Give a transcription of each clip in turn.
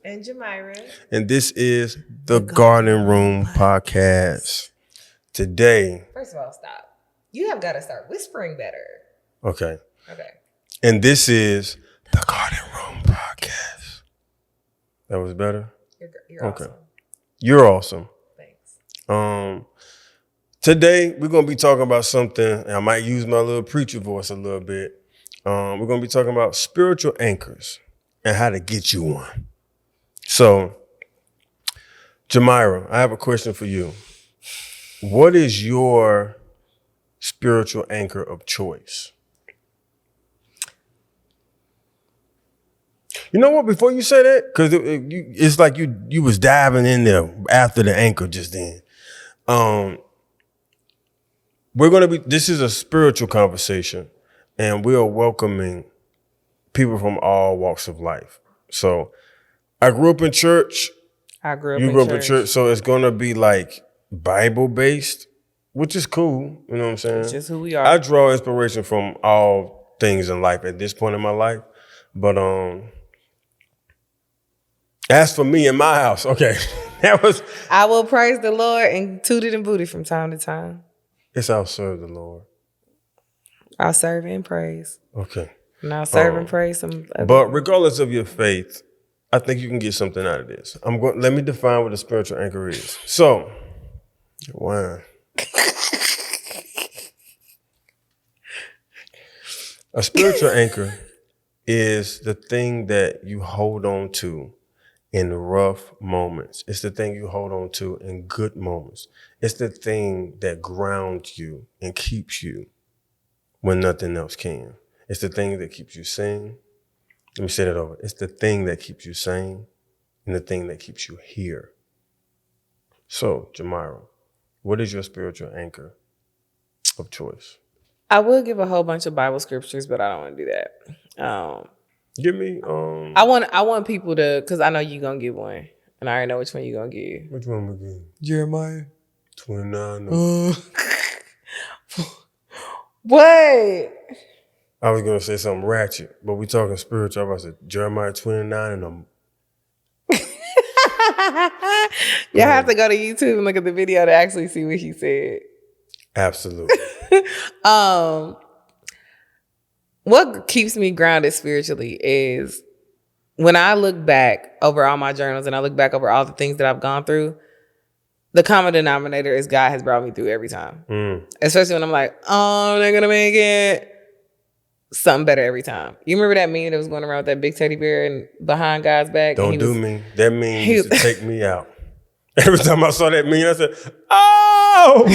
And Jamira. And this is the Garden Room Podcast. Today. First of all, stop. You have got to start whispering better. Okay. Okay. And this is the Garden Room Podcast. That was better? You're awesome. You're awesome. Thanks. Today, we're going to be talking about something, and I might use my little preacher voice a little bit. We're going to be talking about spiritual anchors and how to get you one. So, Jamira, I have a question for you. What is your spiritual anchor of choice? You know what? Before you say that, because it's like you was diving in there after the anchor just then. This is a spiritual conversation, and we are welcoming people from all walks of life. So I grew up in church. You grew up in church. So it's going to be like Bible-based, which is cool. You know what I'm saying? It's just who we are. I draw inspiration from all things in life at this point in my life. But as for me in my house, okay, I will praise the Lord and toot it and boot it from time to time. It's I'll serve the Lord. I'll serve and praise. Okay. And I'll serve and praise some other. But regardless of your faith, I think you can get something out of this. Let me define what a spiritual anchor is. So, wow. A spiritual anchor is the thing that you hold on to in rough moments. It's the thing you hold on to in good moments. It's the thing that grounds you and keeps you when nothing else can. It's the thing that keeps you sane. Let me say that over. It's the thing that keeps you sane and the thing that keeps you here. So, Jamira, what is your spiritual anchor of choice? I will give a whole bunch of Bible scriptures, but I don't want to do that. Give me. I want people to, because I know you're going to get one. And I already know which one you're going to get. Which one again? Jeremiah 29. What? I was going to say something ratchet, but we talking spiritual. I was about to say Jeremiah 29 and Y'all have to go to YouTube and look at the video to actually see what he said. Absolutely. What keeps me grounded spiritually is when I look back over all my journals and I look back over all the things that I've gone through, the common denominator is God has brought me through every time. Especially when I'm like, oh, I'm not going to make it. Something better every time. You remember that meme that was going around with that big teddy bear and behind God's back? Don't do me. That meme used to take me out. Every time I saw that meme, I said, oh!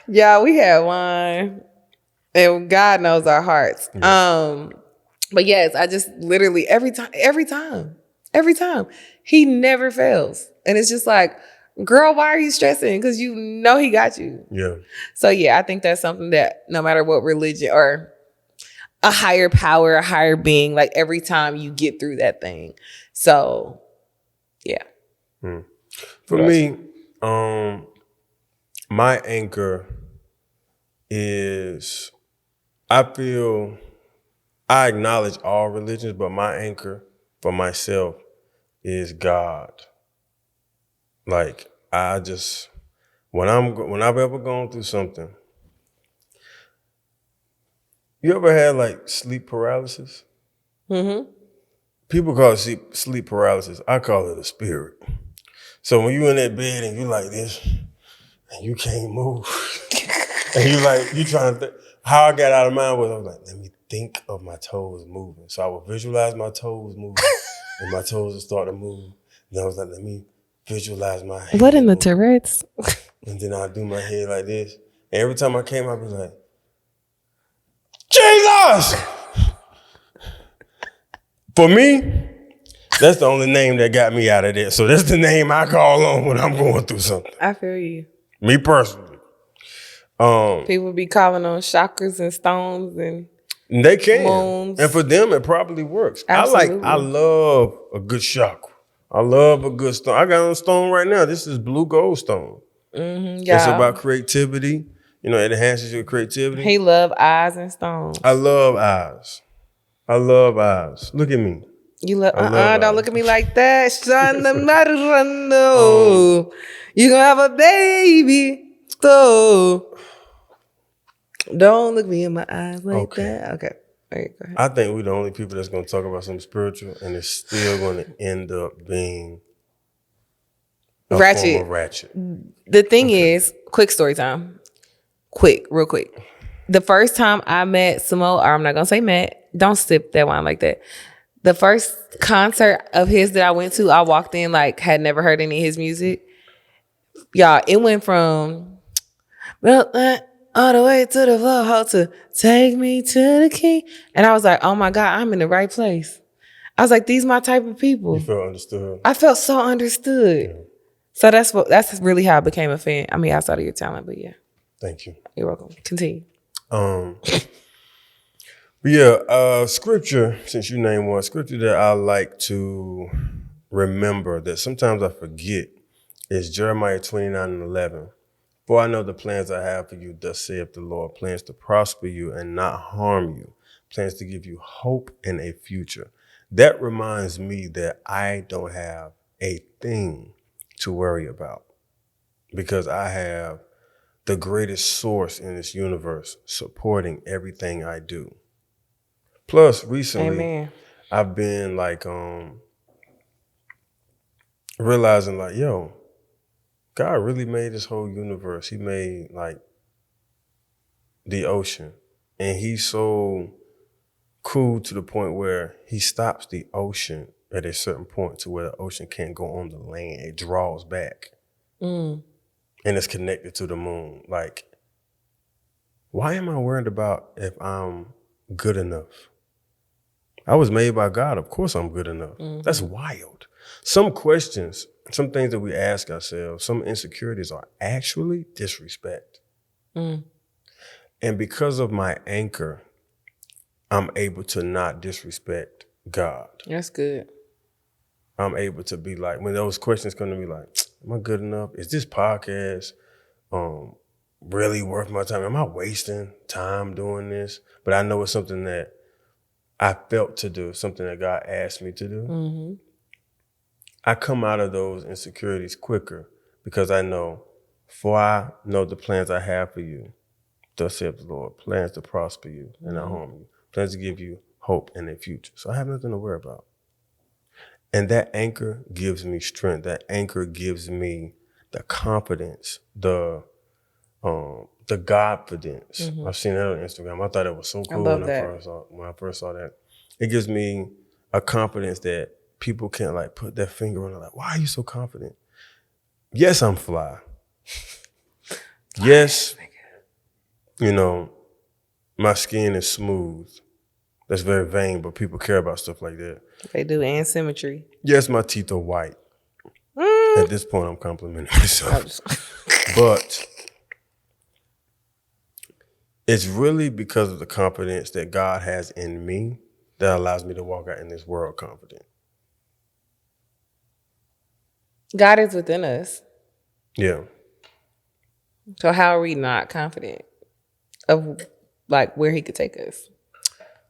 Yeah, we had wine. And God knows our hearts. Yeah. But yes, I just literally every time, he never fails. And it's just like, girl, why are you stressing? Because you know he got you. Yeah. So yeah, I think that's something that no matter what religion or a higher power, a higher being, like every time you get through that thing. So yeah. For me, my anchor is, I acknowledge all religions, but my anchor for myself is God. Like, when I've ever gone through something, you ever had like sleep paralysis? Mm-hmm. People call it sleep paralysis. I call it a spirit. So when you in that bed and you like this, and you can't move, and you trying to think, how I got out of mind was I was like, let me think of my toes moving. So I would visualize my toes moving, and my toes would start to move. And I was like, let me visualize my head. What in the Tourette's? And then I'd do my head like this. And every time I came, I'd be like, Jesus! For me, that's the only name that got me out of there. So that's the name I call on when I'm going through something. I feel you. Me personally. People be calling on chakras and stones and they can. moons. And for them, it probably works. Absolutely. I love a good chakra. I love a good stone. I got on a stone right now. This is blue gold stone. It's Yeah. about creativity. You know, it enhances your creativity. He love eyes and stones. I love eyes. I love eyes. Look at me. You look, I love don't eyes. look at me like that. Son, no. You gonna have a baby. So don't look me in my eyes like that. Okay. All right, go ahead. I think we're the only people that's going to talk about something spiritual, and it's still going to end up being a form of ratchet. The thing is, quick story time. Real quick. The first time I met Samo, or I'm not gonna say met, don't sip that wine like that. The first concert of his that I went to, I walked in like had never heard any of his music. Y'all, it went from all the way to the floor, how to take me to the king. And I was like, oh my God, I'm in the right place. I was like, these my type of people. You felt understood. I felt so understood. Yeah. So that's really how I became a fan. I mean, outside of your talent, but yeah. Thank you. You're welcome. Continue. Scripture, since you named one, scripture that I like to remember that sometimes I forget is Jeremiah 29:11. For I know the plans I have for you, thus saith the Lord, plans to prosper you and not harm you, plans to give you hope and a future. That reminds me that I don't have a thing to worry about because I have the greatest source in this universe supporting everything I do. Plus, recently, Amen. I've been like realizing like, yo, God really made this whole universe. He made like the ocean, and he's so cool to the point where he stops the ocean at a certain point to where the ocean can't go on the land. It draws back. And it's connected to the moon. Like, why am I worried about if I'm good enough? I was made by God. Of course I'm good enough. That's wild. Some questions, some things that we ask ourselves, some insecurities are actually disrespect. And because of my anchor, I'm able to not disrespect God. That's good. I'm able to be like, when those questions come to me like, am I good enough? Is this podcast really worth my time? Am I wasting time doing this? But I know it's something that I felt to do, something that God asked me to do. I come out of those insecurities quicker because I know, for I know the plans I have for you, thus saith the Lord, plans to prosper you and not harm you, plans to give you hope in the future. So I have nothing to worry about. And that anchor gives me strength. That anchor gives me the confidence, the Godfidence. I've seen that on Instagram. I thought it was so cool when I first saw that. It gives me a confidence that people can't like put their finger on it. Like, why are you so confident? Yes, I'm fly. Yes, you know, my skin is smooth. That's very vain, but people care about stuff like that. They do, and symmetry. Yes, my teeth are white. At this point, I'm complimenting myself. But it's really because of the confidence that God has in me that allows me to walk out in this world confident. God is within us. Yeah. So how are we not confident of like where he could take us?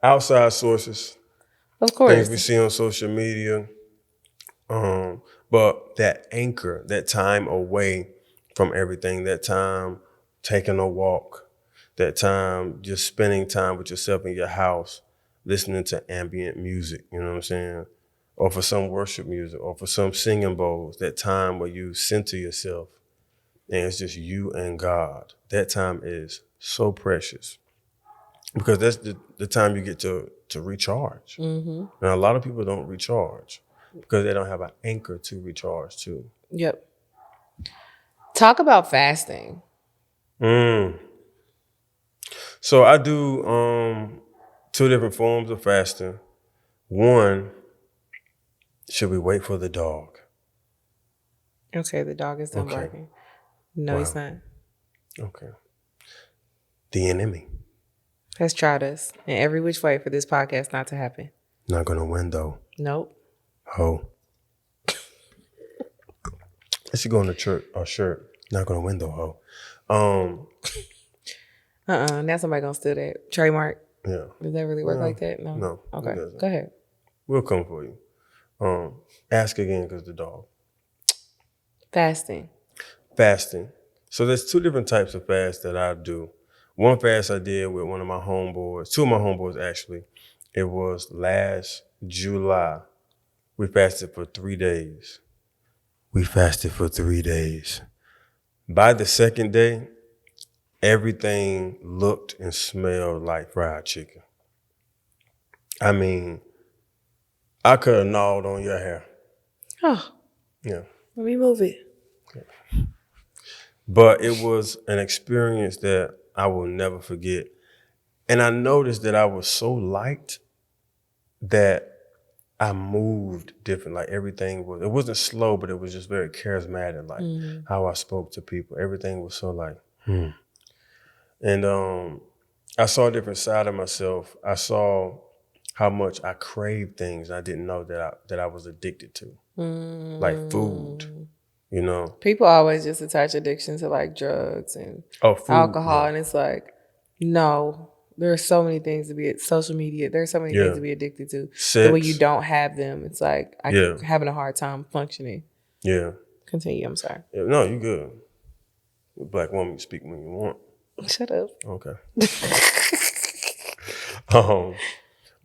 Outside sources. Of course. Things we see on social media. But that anchor, that time away from everything, that time taking a walk, that time just spending time with yourself in your house, listening to ambient music, you know what I'm saying? Or for some worship music, or for some singing bowls, that time where you center yourself and it's just you and God. That time is so precious because that's the time you get to recharge. And a lot of people don't recharge because they don't have an anchor to recharge to. Yep. Talk about fasting. So I do two different forms of fasting. One, should we wait for the dog? Okay, the dog is done barking. No, he's not. Okay. The enemy has tried us in every which way for this podcast not to happen. Not gonna win though. Nope. Oh. It should go on the shirt. Not gonna window hoe. Now somebody gonna steal that trademark. Yeah. Does that really work like that? No. No. Okay. Go ahead. We'll come for you. Ask again because the dog. Fasting. So there's 2 different types of fast that I do. One fast I did with one of my homeboys, 2 of my homeboys actually. It was last July. We fasted for 3 days. By the second day, everything looked and smelled like fried chicken. I mean, I could have gnawed on your hair. Oh. Yeah. Let me move it. But it was an experience that I will never forget. And I noticed that I was so light that I moved different. Like everything it wasn't slow, but it was just very charismatic. Like how I spoke to people. Everything was so like, And I saw a different side of myself. I saw how much I craved things I didn't know that I was addicted to. Like food, you know. People always just attach addiction to like drugs and food, alcohol, and it's like, no, there are so many things to be social media. There's so many things to be addicted to. Sex. But when you don't have them, it's like I'm having a hard time functioning. Yeah. Continue. I'm sorry. Yeah, no, you good. Black woman, you speak when you want. Shut up. Okay.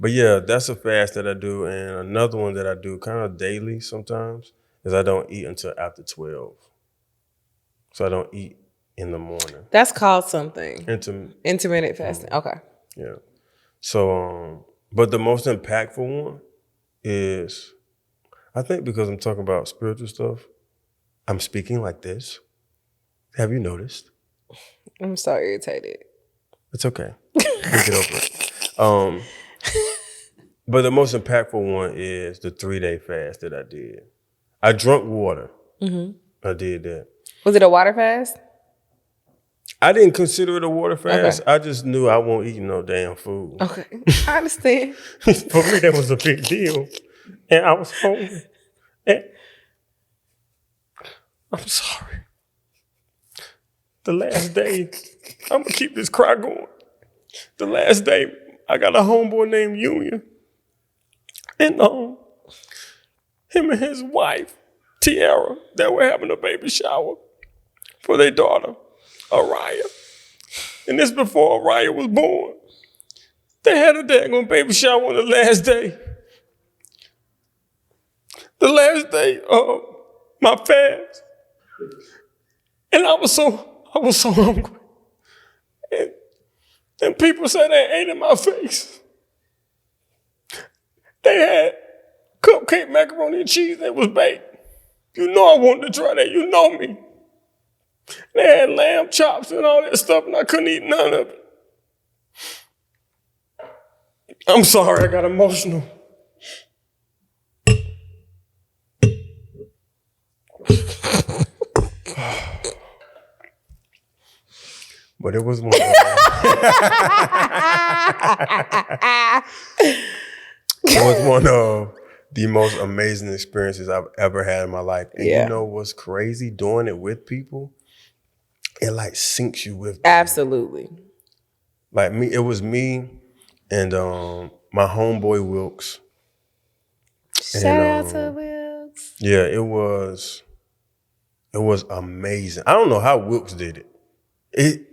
But yeah, that's a fast that I do. And another one that I do kind of daily sometimes is I don't eat until after 12. So I don't eat in the morning. That's called something. Intermittent fasting. Okay. Yeah. So, but the most impactful one is, I think because I'm talking about spiritual stuff, I'm speaking like this. Have you noticed? I'm so irritated. It's okay. We'll get over it. But the most impactful one is the 3-day fast that I did. I drank water. I did that. Was it a water fast? I didn't consider it a water fast. Okay. I just knew I won't eat no damn food. Okay. I understand. For me, that was a big deal. And I was hungry. And I'm sorry. The last day, I'm going to keep this cry going. The last day, I got a homeboy named Union. And him and his wife, Tiara, that were having a baby shower for their daughter, Araya. And this before Araya was born. They had a daggone baby shower on the last day. The last day of my fast. And I was so hungry. And people said they ate in my face. They had cupcake macaroni and cheese that was baked. You know I wanted to try that. You know me. They had lamb chops and all that stuff, and I couldn't eat none of it. I'm sorry, I got emotional. But it was one of it was one of the most amazing experiences I've ever had in my life. And you know what's crazy? Doing it with people, it like sinks you with them. Absolutely. Like me, it was me and my homeboy Wilkes. Shout out to Wilkes. Yeah, it was amazing. I don't know how Wilkes did it.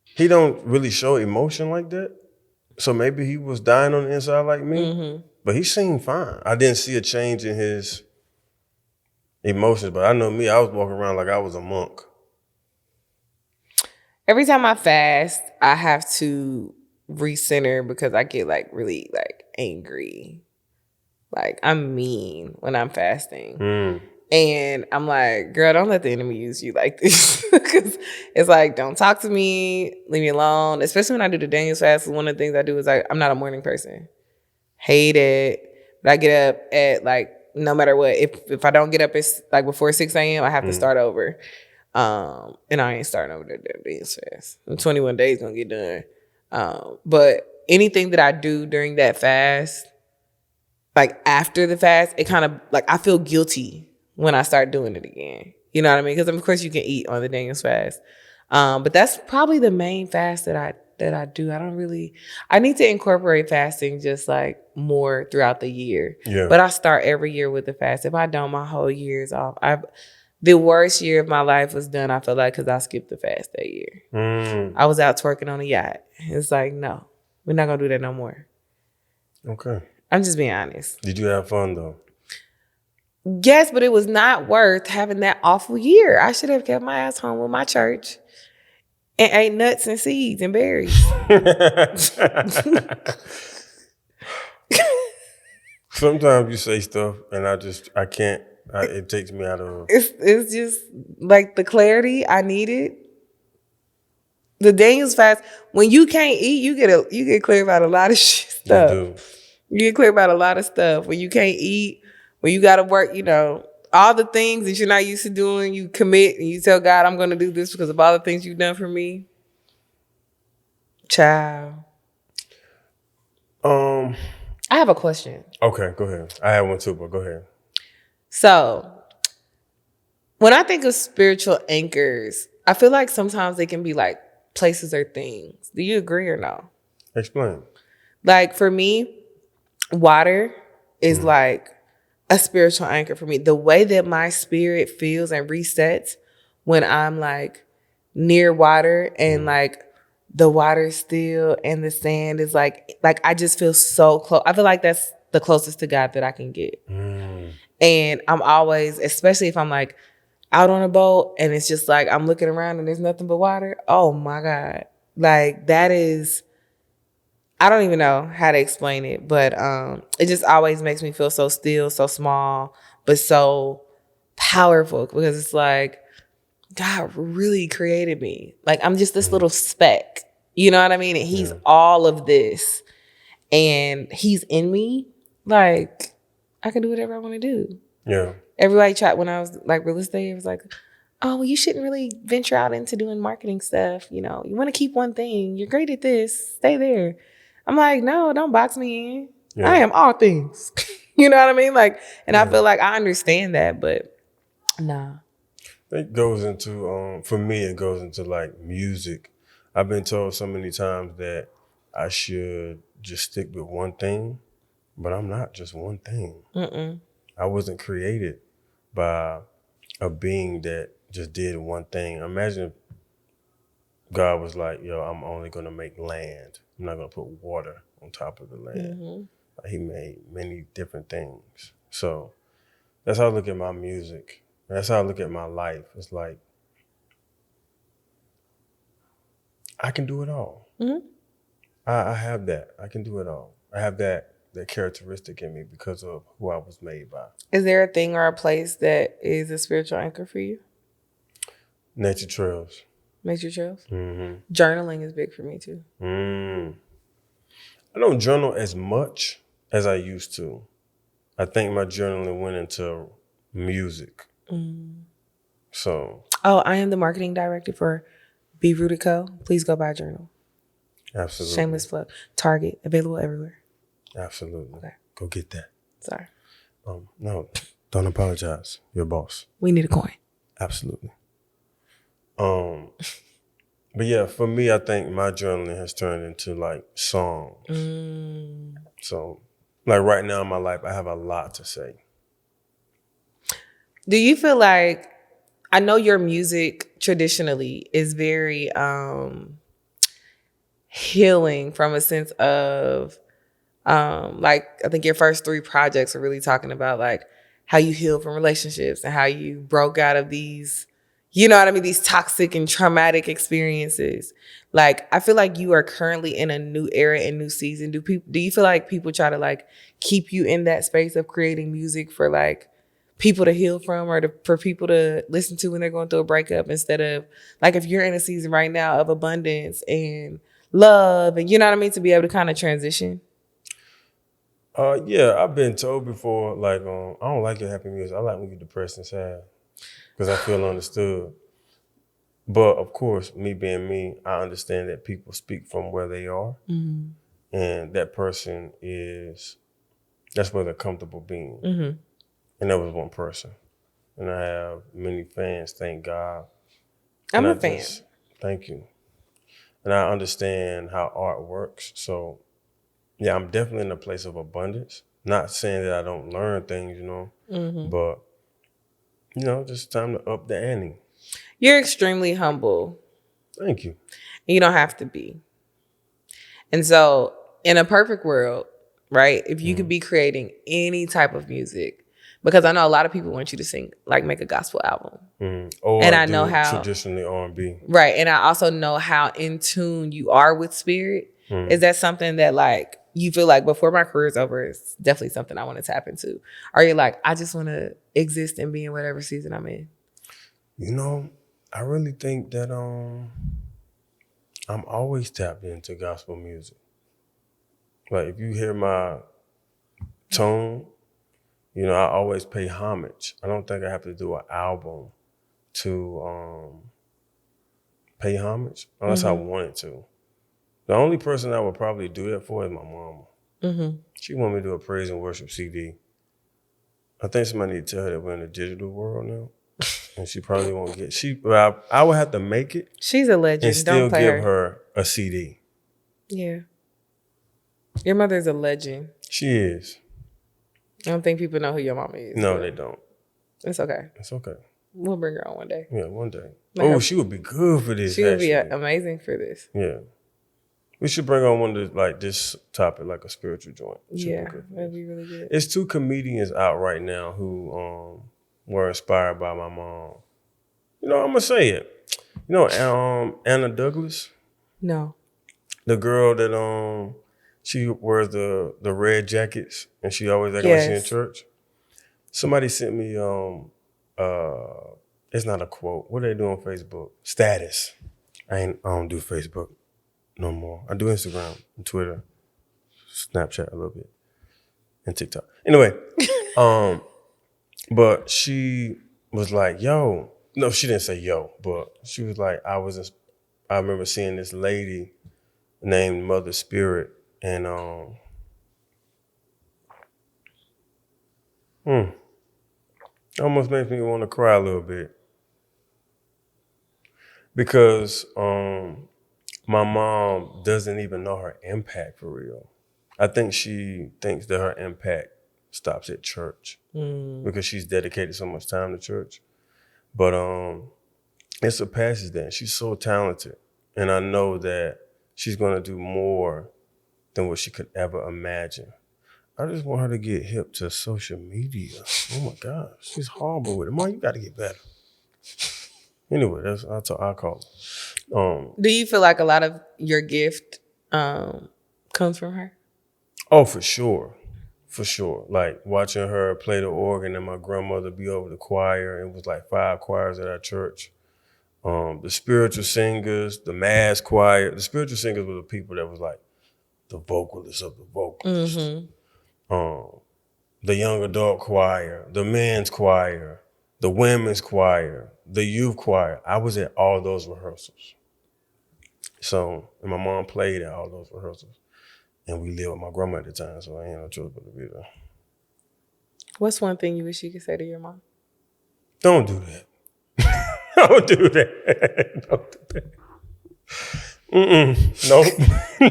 He don't really show emotion like that. So maybe he was dying on the inside like me, but he seemed fine. I didn't see a change in his emotions, but I know me, I was walking around like I was a monk. Every time I fast, I have to recenter because I get like really like angry. Like I'm mean when I'm fasting. And I'm like, girl, don't let the enemy use you like this. Because it's like, don't talk to me, leave me alone. Especially when I do the Daniel's fast, one of the things I do is I'm not a morning person. Hate it. But I get up at like, no matter what. If I don't get up at like before 6 a.m., I have to start over. And I ain't starting over the Daniel's fast. 21 days gonna get done. But anything that I do during that fast, like after the fast, it kind of like I feel guilty when I start doing it again. You know what I mean? Because of course you can eat on the Daniel's fast. But that's probably the main fast that I do. I need to incorporate fasting just like more throughout the year. Yeah. But I start every year with the fast. If I don't, my whole year is off. The worst year of my life was done, I feel like, because I skipped the fast that year. I was out twerking on a yacht. It's like, no, we're not going to do that no more. Okay. I'm just being honest. Did you have fun, though? Yes, but it was not worth having that awful year. I should have kept my ass home with my church and ate nuts and seeds and berries. Sometimes you say stuff and I can't, it takes me out of. It's just like the clarity I needed. The Daniel's fast, when you can't eat, you get clear about a lot of stuff. You do. You get clear about a lot of stuff. When you can't eat, when you got to work, all the things that you're not used to doing, you commit and you tell God, I'm going to do this because of all the things you've done for me. Child. I have a question. Okay, go ahead. I have one too, but go ahead. So, when I think of spiritual anchors, I feel like sometimes they can be like places or things. Do you agree or no? Explain. Like for me, water is like a spiritual anchor for me. The way that my spirit feels and resets when I'm like near water and like the water is still and the sand is like I just feel so close. I feel like that's the closest to God that I can get. And I'm always, especially if I'm like out on a boat and it's just like I'm looking around and there's nothing but water. Oh my God. Like that is, I don't even know how to explain it, but it just always makes me feel so still, so small, but so powerful because it's like God really created me. Like I'm just this little speck. You know what I mean? And he's all of this and he's in me. Like I can do whatever I want to do. Yeah. Everybody tried when I was like real estate, it was like, oh, well, you shouldn't really venture out into doing marketing stuff. You want to keep one thing. You're great at this. Stay there. I'm like, no, don't box me in. Yeah. I am all things. You know what I mean? Like, and I feel like I understand that, but nah. It goes into, for me, it goes into like music. I've been told so many times that I should just stick with one thing, but I'm not just one thing. I wasn't created by a being that just did one thing. Imagine if God was like, yo, I'm only going to make land. I'm not going to put water on top of the land. He made many different things. So that's how I look at my music. That's how I look at my life. It's like, I can do it all. I have that. I can do it all. I have that characteristic in me because of who I was made by. Is there a thing or a place that is a spiritual anchor for you? Nature trails. Nature trails? Journaling is big for me too. I don't journal as much as I used to. I think my journaling went into music. So. Oh, I am the marketing director for Be Rooted Co. Please go buy a journal. Absolutely. Shameless plug. Target, available everywhere. Absolutely. Okay. Go get that. Sorry. No, don't apologize. You're a boss. We need a coin. Absolutely. But yeah, for me, I think my journaling has turned into like songs. So like right now in my life, I have a lot to say. Do you feel like, I know your music traditionally is very healing from a sense of like I think your first 3 projects are really talking about like how you heal from relationships and how you broke out of these, you know what I mean, these toxic and traumatic experiences. Like I feel like you are currently in a new era and new season. Do you feel like people try to like keep you in that space of creating music for like people to heal from or for people to listen to when they're going through a breakup, instead of like if you're in a season right now of abundance and love and you know what I mean, to be able to kind of transition? Yeah, I've been told before, like, I don't like your happy music. I like when you're depressed and sad because I feel understood. But of course, me being me, I understand that people speak from where they are. And that person that's where they're comfortable being. And that was one person. and I have many fans, thank God. I'm And a I fan. just, thank you. And I understand how art works. So, yeah, I'm definitely in a place of abundance. Not saying that I don't learn things, but, just time to up the ante. You're extremely humble. Thank you. You don't have to be. And so, in a perfect world, right, if you could be creating any type of music, because I know a lot of people want you to sing, like make a gospel album. Or And I I know do how, traditionally R&B. right. And I also know how in tune you are with spirit. Is that something that like you feel like before my career's over, it's definitely something I want to tap into? Or you're like, I just want to exist and be in whatever season I'm in? I really think that I'm always tapped into gospel music. Like if you hear my tone, I always pay homage. I don't think I have to do an album to pay homage unless I wanted to. The only person I would probably do that for is my mama. She want me to do a praise and worship CD. I think somebody need to tell her that we're in a digital world now. And she probably won't get I would have to make it She's a and legend. still Don't play give her. her a CD. Yeah. Your mother's a legend. She is. I don't think people know who your mama is. No, but they don't. It's okay. It's okay. We'll bring her on one day. Yeah, one day. Let her- She would be good for this. She would be actually. amazing for this. Yeah. We should bring on one of like this topic, like a spiritual joint. Yeah, that'd be really good. It's 2 comedians out right now who were inspired by my mom. I'm gonna say it. Anna Douglas, No. the girl that she wears the red jackets and she always act like she in Yes. church. Somebody sent me it's not a quote. What do they do on Facebook? Status. I don't do Facebook no more. I do Instagram and Twitter, Snapchat a little bit, and TikTok. Anyway, but she was like, yo. No, she didn't say yo, but she was like, I remember seeing this lady named Mother Spirit, and almost makes me want to cry a little bit. Because my mom doesn't even know her impact for real. I think she thinks that her impact stops at church because she's dedicated so much time to church. But it surpasses that. She's so talented. And I know that she's going to do more than what she could ever imagine. I just want her to get hip to social media. Oh my gosh, she's horrible with it. Mom, you got to get better. Anyway, that's I call it. Do you feel like a lot of your gift comes from her? Oh, for sure. For sure. Like watching her play the organ and my grandmother be over the choir. It was like 5 choirs at our church. The spiritual singers, the mass choir. The spiritual singers were the people that was like the vocalists of the vocalists. The young adult choir, the men's choir, the women's choir, the youth choir. I was at all those rehearsals. So, and my mom played at all those rehearsals. And we lived with my grandma at the time, so I ain't no choice but to be there. What's one thing you wish you could say to your mom? Don't do that. Don't do that. Don't do that. Nope.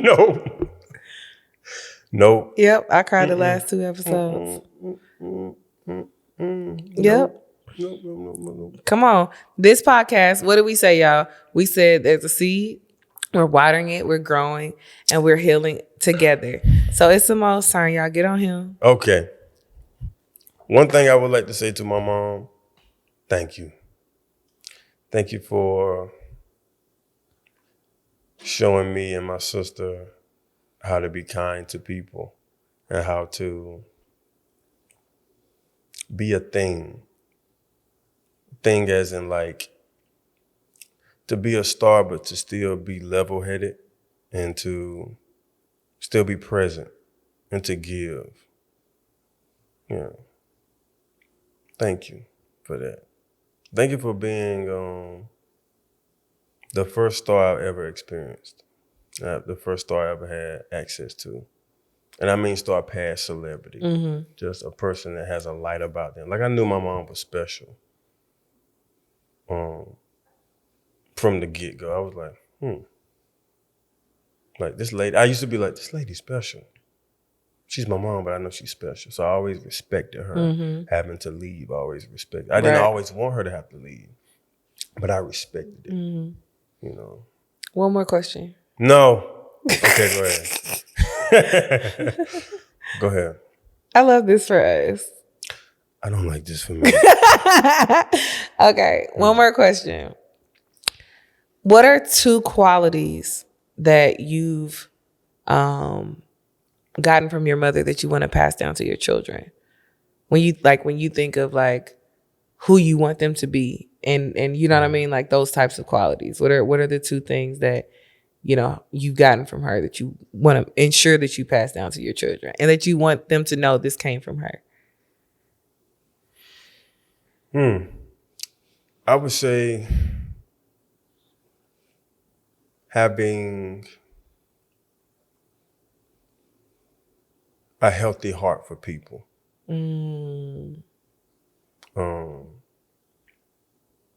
Nope. Nope. Yep, I cried the last 2 episodes. Yep. Nope. Come on. This podcast, what did we say, y'all? We said there's a seed. We're watering it. We're growing. And we're healing together. So it's the most time. Y'all get on him. Okay. One thing I would like to say to my mom, thank you. Thank you for showing me and my sister how to be kind to people and how to be a thing. Thing as in like to be a star, but to still be level-headed and to still be present and to give. Yeah. Thank you for that. Thank you for being the first star I've ever experienced. The first star I ever had access to. And I mean star past celebrity. Just a person that has a light about them. Like I knew my mom was special. from the get-go. I was like, like this lady, I used to be like, this lady's special. She's my mom, but I know she's special. So I always respected her having to leave. I always respected. I didn't always want her to have to leave, but I respected it. You know. One more question. No. Okay, go ahead. Go ahead. I love this for us. I don't like this for me. Okay, one more question. What are 2 qualities that you've gotten from your mother that you want to pass down to your children? When you think of like who you want them to be and you know what I mean, like those types of qualities. What are the 2 things that you've gotten from her that you want to ensure that you pass down to your children and that you want them to know this came from her? I would say having a healthy heart for people.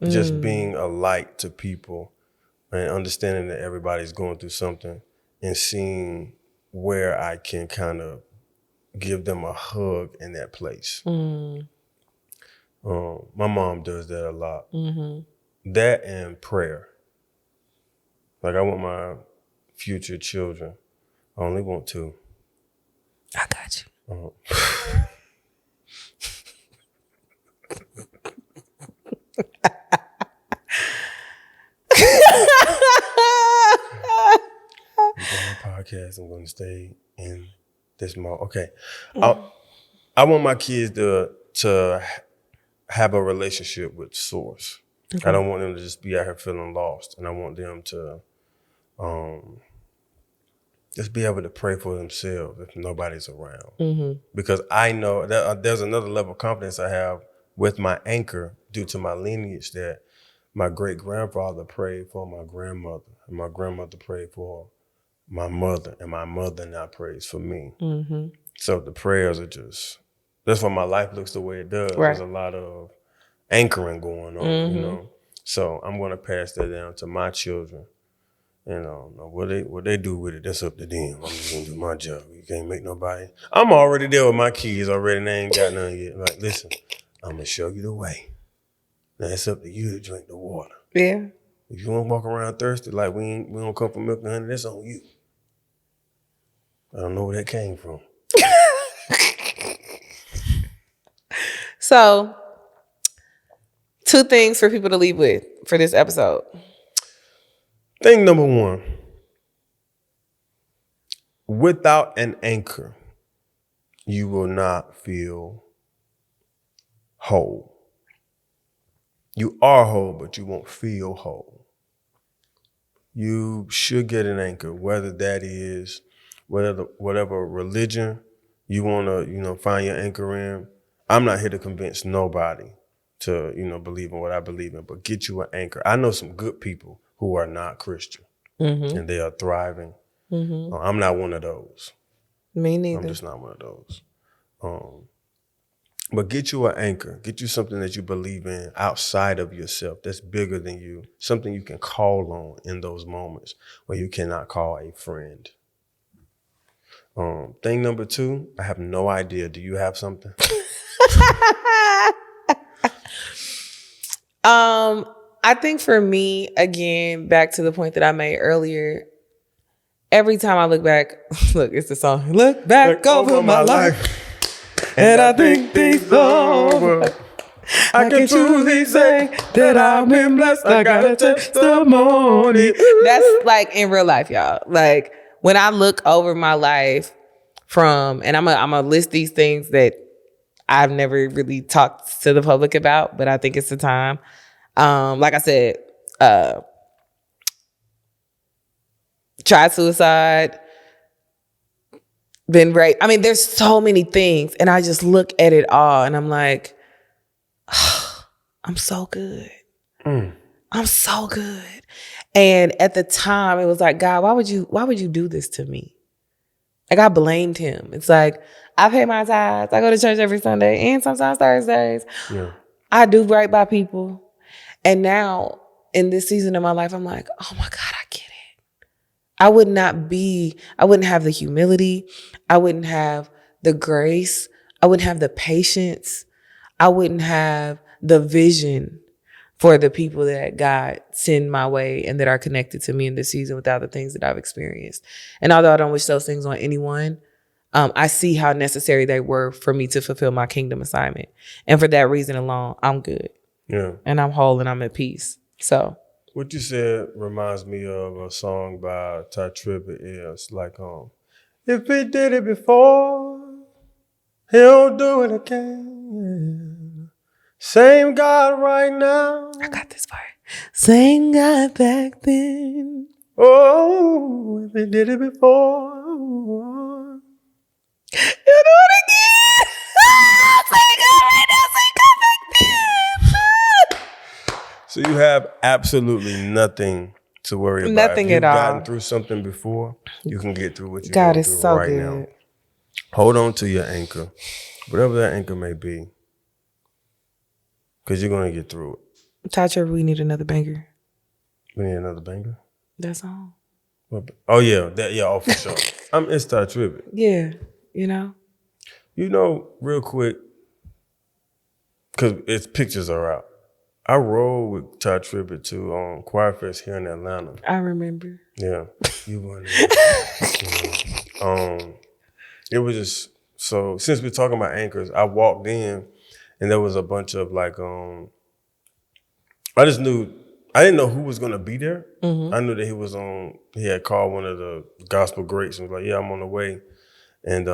Just being a light to people and understanding that everybody's going through something and seeing where I can kind of give them a hug in that place. My mom does that a lot. That and prayer. Like I want my future children. I only want 2. I got you. Podcast. I'm going to stay in this mode. Okay. I want my kids to have a relationship with Source. Okay. I don't want them to just be out here feeling lost. And I want them to just be able to pray for themselves if nobody's around. Because I know that there's another level of confidence I have with my anchor due to my lineage that my great-grandfather prayed for my grandmother, and my grandmother prayed for my mother, and my mother now prays for me. So the prayers are just, that's why my life looks the way it does. Right. There's a lot of anchoring going on, So I'm going to pass that down to my children. What they do with it, that's up to them. I'm just going to do my job. You can't make nobody. I'm already there with my kids already, and they ain't got none yet. Like, listen, I'm going to show you the way. Now it's up to you to drink the water. Yeah. If you want to walk around thirsty, like we don't come from milk and honey, that's on you. I don't know where that came from. So, 2 things for people to leave with for this episode. Thing number 1, without an anchor, you will not feel whole. You are whole, but you won't feel whole. You should get an anchor, whether that is whatever religion you want to, find your anchor in. I'm not here to convince nobody to, believe in what I believe in, but get you an anchor. I know some good people who are not Christian and they are thriving. I'm not one of those. Me neither. I'm just not one of those. But get you an anchor. Get you something that you believe in outside of yourself that's bigger than you, something you can call on in those moments where you cannot call a friend. Thing number 2, I have no idea. Do you have something? I think for me, again, back to the point that I made earlier, every time I look back, look, it's the song, look back over my life, and I think things over. I can truly say that I've been blessed. I got a testimony. That's like in real life, y'all. Like when I look over my life and I'm gonna list these things that I've never really talked to the public about, but I think it's the time. Like I said, tried suicide, been raped. I mean, there's so many things. And I just look at it all and I'm like, oh, I'm so good. I'm so good. And at the time it was like, God, why would you do this to me? Like I blamed him. It's like, I pay my tithes. I go to church every Sunday and sometimes Thursdays. Yeah. I do right by people. And now in this season of my life, I'm like, oh my God, I get it. I wouldn't have the humility. I wouldn't have the grace. I wouldn't have the patience. I wouldn't have the vision for the people that God send my way and that are connected to me in this season without the things that I've experienced. And although I don't wish those things on anyone, I see how necessary they were for me to fulfill my kingdom assignment. And for that reason alone, I'm good. Yeah. And I'm whole and I'm at peace. So What you said reminds me of a song by Ty Tribbett. It's like, if he did it before, he'll do it again. Same God right now. I got this part. Same God back then. Oh, if he did it before. You do it again. Same God right now. Same God back then. So you have absolutely nothing to worry about. Nothing if you've at all. gotten through something before, you can get through what you're God going is through so right good. now. Hold on to your anchor, whatever that anchor may be, because you're going to get through it. Toucher, we need another banger. We need another banger? That's all. Oh, yeah. Oh, for sure. It's Ty Tribbett. Yeah, you know? You know, real quick, because its pictures are out. I rode with Ty Tribbett to Choir Fest here in Atlanta. I remember. Yeah. You weren't there. It was just, so since we're talking about anchors, I walked in and there was a bunch of like, I didn't know who was gonna be there. Mm-hmm. I knew that he had called one of the gospel greats and was like, yeah, I'm on the way. And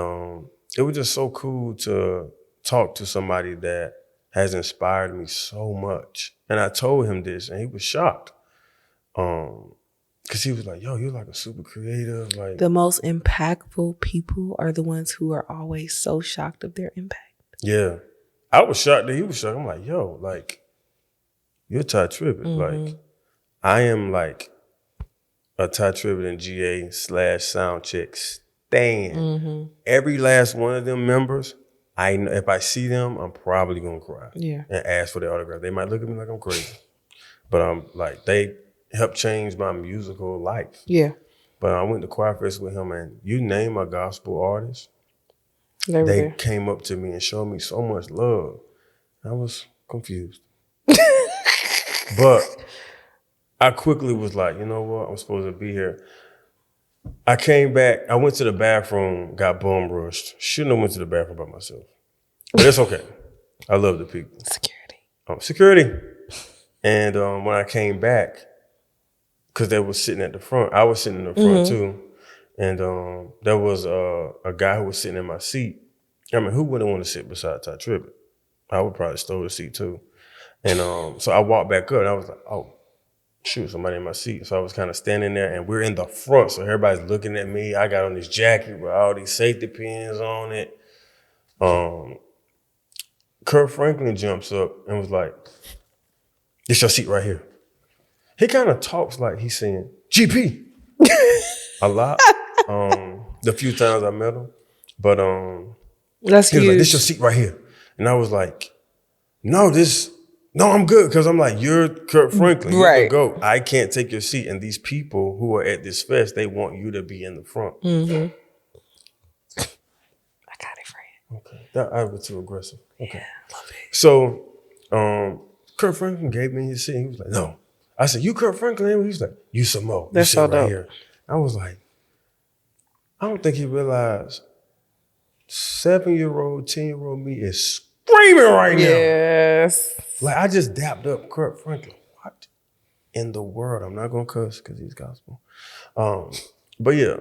it was just so cool to talk to somebody that has inspired me so much. And I told him this and he was shocked. Cause he was like, yo, you're like a super creative. Like, the most impactful people are the ones who are always so shocked of their impact. Yeah. I was shocked that he was shocked. I'm like, yo, like, you're Ty Tribbett. Mm-hmm. Like, I am like a Ty Tribbett and GA / Soundcheck stan. Mm-hmm. Every last one of them members, I know if I see them, I'm probably gonna cry. Yeah. And ask for their autograph. They might look at me like I'm crazy. But I'm like, they helped change my musical life. Yeah. But I went to Choir Fest with him and you name a gospel artist, They came up to me and showed me so much love. I was confused. But I quickly was like, you know what? I'm supposed to be here. I came back. I went to the bathroom, got bum rushed. Shouldn't have went to the bathroom by myself. But it's okay. I love the people. Security. And when I came back, because they were sitting at the front, I was sitting in the front too. And there was a guy who was sitting in my seat. I mean, who wouldn't want to sit beside Ty Tribbett? I would probably stole the seat too. And so I walked back up and I was like, oh, shoot, somebody in my seat. So I was kind of standing there and we're in the front. So everybody's looking at me. I got on this jacket with all these safety pins on it. Kurt Franklin jumps up and was like, this your seat right here. He kind of talks like he's saying, GP, a lot. The few times I met him. But that's he was huge. like, this your seat right here. And I was like, no, I'm good. Because I'm like, you're Kurt Franklin. You're right. the GOAT. I can't take your seat. And these people who are at this fest, they want you to be in the front. Mm-hmm. I got it, friend. Okay. I was too aggressive. Okay. Yeah, love it. So Kurt Franklin gave me his seat. He was like, no. I said, you Kurt Franklin? He was like, you some more. That's so dope. Here. I was like, I don't think he realized 7-year-old, 10-year-old me is screaming right now. Yes. Like, I just dapped up Kurt Franklin. What in the world? I'm not going to cuss because he's gospel. But yeah,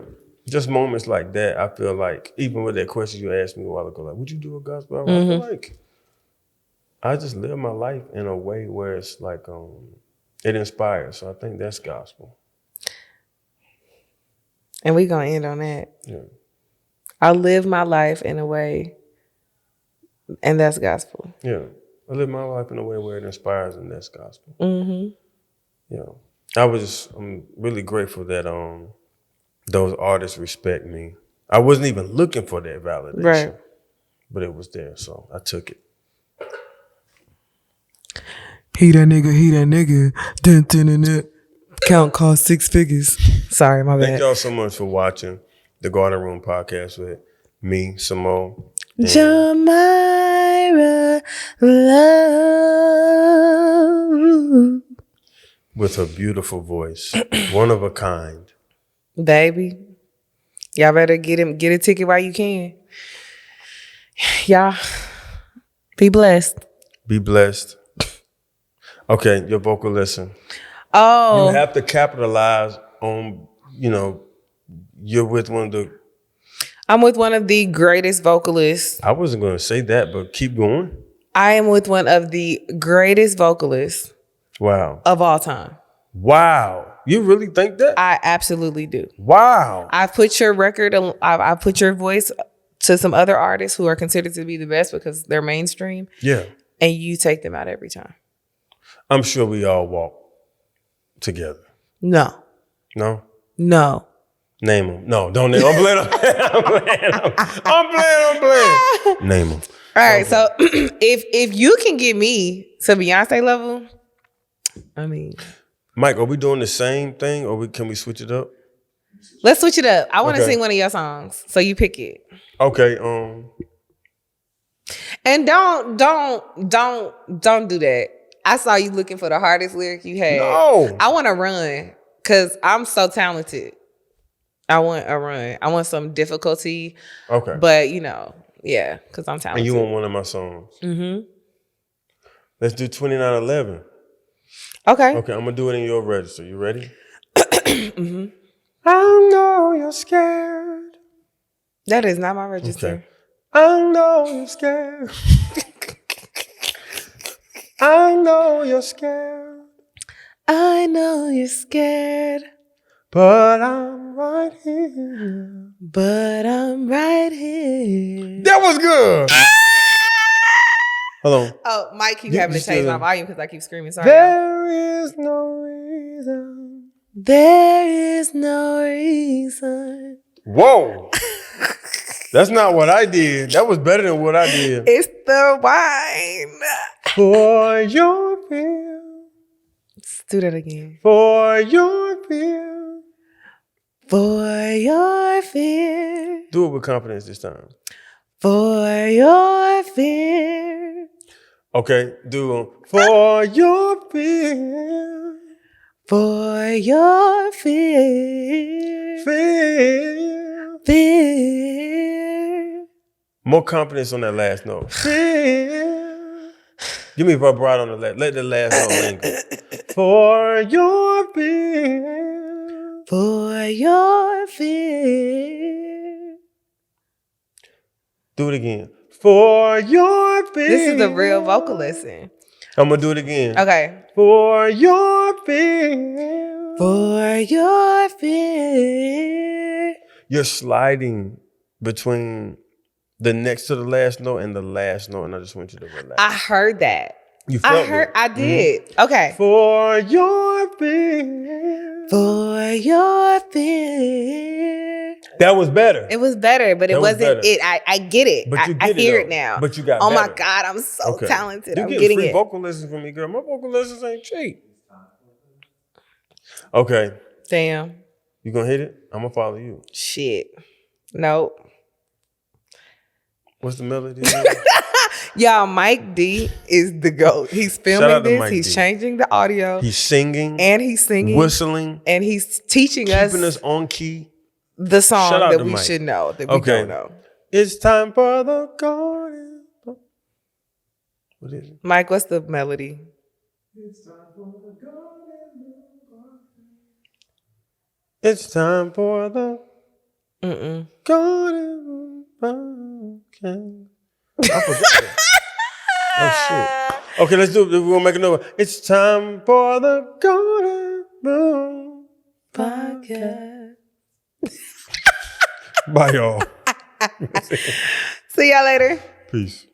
just moments like that, I feel like, even with that question you asked me a while ago, like, would you do a gospel album? I feel like I just live my life in a way where it's like, it inspires. So I think that's gospel. And we're going to end on that. Yeah. I live my life in a way, and that's gospel. Yeah. I live my life in a way where it inspires, and that's gospel. Mm-hmm. Yeah. I'm really grateful that those artists respect me. I wasn't even looking for that validation. Right. But it was there, so I took it. He that nigga. Dun, dun, dun, dun. Count cost 6 figures. Sorry, my Thank bad. y'all so much for watching the Garden Room podcast with me, Simone. and Jamira Love. with her beautiful voice. One of a kind. Baby. Y'all better get a ticket while you can. Y'all be blessed. Be blessed. Okay, your vocal lesson. Oh. You have to capitalize on, you're with one of the... I'm with one of the greatest vocalists. I wasn't going to say that, but keep going. I am with one of the greatest vocalists Wow. of all time. Wow. You really think that? I absolutely do. Wow. I've put your record, I've put your voice to some other artists who are considered to be the best because they're mainstream. Yeah. And you take them out every time. I'm sure we all walk together. No. No? No. Name them. No, don't name them. I'm playing. I'm playing. Name them. All right. So if you can get me to Beyonce level, I mean. Mike, are we doing the same thing or can we switch it up? Let's switch it up. I want to Okay. sing one of your songs. So you pick it. Okay. And don't do that. I saw you looking for the hardest lyric you had. No. I want to run because I'm so talented. I want a run. I want some difficulty. Okay. But, yeah, because I'm talented. And you want one of my songs? Mm-hmm. Let's do 2911. Okay. Okay, I'm going to do it in your register. You ready? Mm-hmm. I know you're scared. That is not my register. Okay. I know you're scared. I know you're scared. I know you're scared. But I'm right here. But I'm right here. That was good. Hold on. Oh, Mike keep You- having you to change still- my volume because I keep screaming. Sorry. y'all. There is no reason. There is no reason. Whoa. That's not what I did. That was better than what I did. It's the wine. For your fear. Let's do that again. For your fear. For your fear. Do it with confidence this time. For your fear. Okay, do for your fear. For your fear. Fear. Fear. More confidence on that last note. Fear. Give me vibrato on the last. Let the last note linger. For your fear. For your fear. Do it again. For your fear. This is a real vocal lesson. I'm gonna do it again. Okay. For your fear. For your fear. You're sliding between the next to the last note and the last note, and I just want you to relax. I heard that. You felt it. I did. Okay. For your fear. For your fear. That was better. It was better, but it That was wasn't better. it. I get it. But you I get it, hear though. it now. But you got Oh my better. God, I'm so Okay. talented. You I'm get getting free it. vocal lessons from me, girl. My vocal lessons ain't cheap. Okay. Damn. You gonna hit it? I'm gonna follow you. Shit. Nope. What's the melody? Y'all, Mike D is the GOAT. He's Shout filming out to this. Mike He's D. changing the audio. He's singing, and he's singing. whistling, And he's teaching keeping us us on key. the song Shout out that to we Mike. should know, that we Okay. don't know. It's time for the garden. What is it? Mike, what's the melody? It's time for the garden. It's time for the Mm-mm. garden. Okay. I forgot it. Oh shit. Okay, let's do it. We're gonna make another. It's time for the golden moon Podcast. Bye, y'all. See y'all later. Peace.